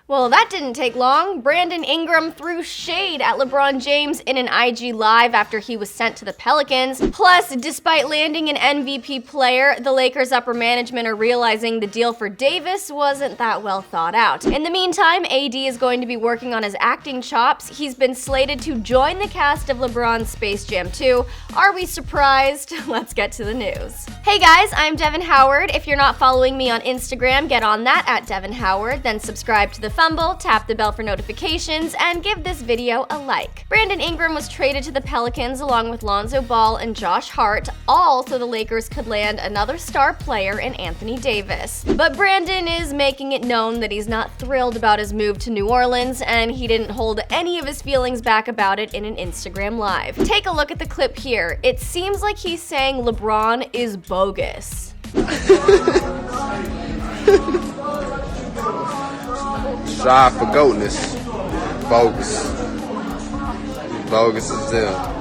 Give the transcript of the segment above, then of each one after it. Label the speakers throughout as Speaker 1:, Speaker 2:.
Speaker 1: Well, that didn't take long. Brandon Ingram threw shade at LeBron James in an IG Live after he was sent to the Pelicans. Plus, despite landing an MVP player, the Lakers' upper management are realizing the deal for Davis wasn't that well thought out. In the meantime, AD is going to be working on his acting chops. He's been slated to join the cast of LeBron's Space Jam 2. Are we surprised? Let's get to the news. Hey guys, I'm Devin Howard. If you're not following me on Instagram, get on that at Devin Howard, then subscribe to the Fumble, tap the bell for notifications, and give this video a like. Brandon Ingram was traded to the Pelicans along with Lonzo Ball and Josh Hart, all so the Lakers could land another star player in Anthony Davis. But Brandon is making it known that he's not thrilled about his move to New Orleans, and he didn't hold any of his feelings back about it in an Instagram Live. Take a look at the clip here. It seems like he's saying LeBron is bogus.
Speaker 2: Strive for goatness. Bogus. Bogus as hell.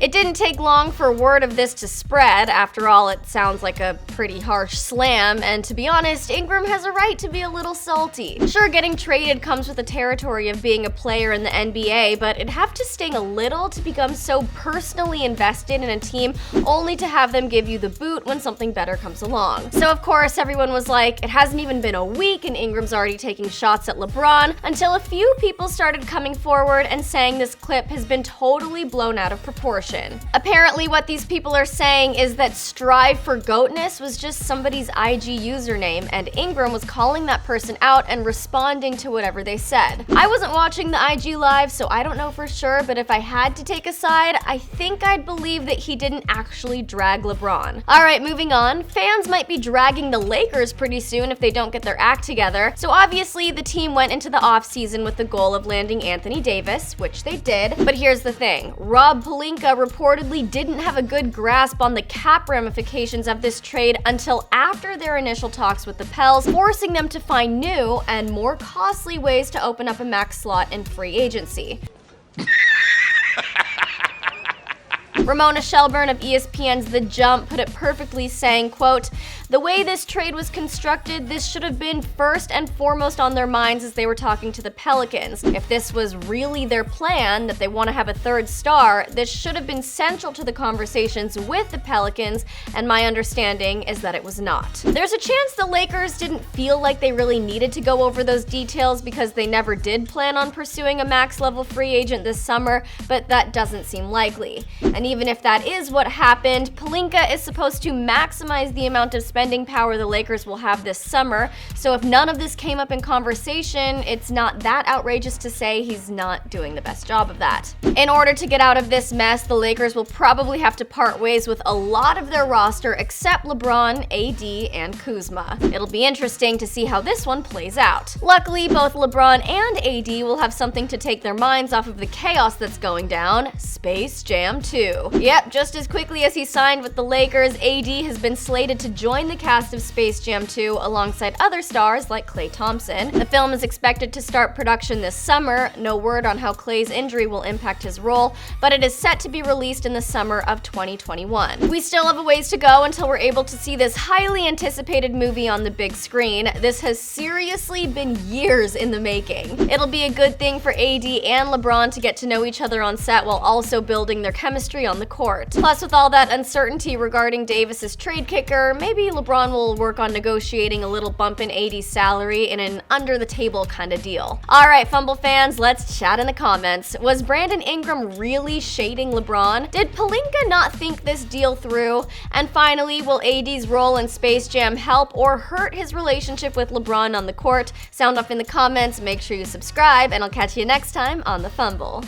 Speaker 1: It didn't take long for word of this to spread. After all, it sounds like a pretty harsh slam, and to be honest, Ingram has a right to be a little salty. Sure, getting traded comes with the territory of being a player in the NBA, but it'd have to sting a little to become so personally invested in a team only to have them give you the boot when something better comes along. So of course, everyone was like, it hasn't even been a week and Ingram's already taking shots at LeBron, until a few people started coming forward and saying this clip has been totally blown out of proportion. Apparently, what these people are saying is that strive for goatness was just somebody's IG username, and Ingram was calling that person out and responding to whatever they said. I wasn't watching the IG Live, so I don't know for sure, but if I had to take a side, I think I'd believe that he didn't actually drag LeBron. Alright, moving on. Fans might be dragging the Lakers pretty soon if they don't get their act together, so obviously the team went into the offseason with the goal of landing Anthony Davis, which they did, but here's the thing. Rob Pelinka reportedly didn't have a good grasp on the cap ramifications of this trade until after their initial talks with the Pels, forcing them to find new and more costly ways to open up a max slot in free agency. Ramona Shelburne of ESPN's The Jump put it perfectly, saying, quote, "The way this trade was constructed, this should have been first and foremost on their minds as they were talking to the Pelicans. If this was really their plan, that they want to have a third star, this should have been central to the conversations with the Pelicans, and my understanding is that it was not." There's a chance the Lakers didn't feel like they really needed to go over those details because they never did plan on pursuing a max-level free agent this summer, but that doesn't seem likely. And even if that is what happened, Pelinka is supposed to maximize the amount of spending power the Lakers will have this summer, so if none of this came up in conversation, it's not that outrageous to say he's not doing the best job of that. In order to get out of this mess, the Lakers will probably have to part ways with a lot of their roster except LeBron, AD, and Kuzma. It'll be interesting to see how this one plays out. Luckily, both LeBron and AD will have something to take their minds off of the chaos that's going down: Space Jam 2. Yep, just as quickly as he signed with the Lakers, AD has been slated to join the cast of Space Jam 2 alongside other stars like Klay Thompson. The film is expected to start production this summer. No word on how Klay's injury will impact his role, but it is set to be released in the summer of 2021. We still have a ways to go until we're able to see this highly anticipated movie on the big screen. This has seriously been years in the making. It'll be a good thing for AD and LeBron to get to know each other on set while also building their chemistry on the court. Plus, with all that uncertainty regarding Davis's trade kicker, maybe LeBron will work on negotiating a little bump in AD's salary in an under-the-table kind of deal. Alright, Fumble fans, let's chat in the comments. Was Brandon Ingram really shading LeBron? Did Pelinka not think this deal through? And finally, will AD's role in Space Jam help or hurt his relationship with LeBron on the court? Sound off in the comments, make sure you subscribe, and I'll catch you next time on The Fumble.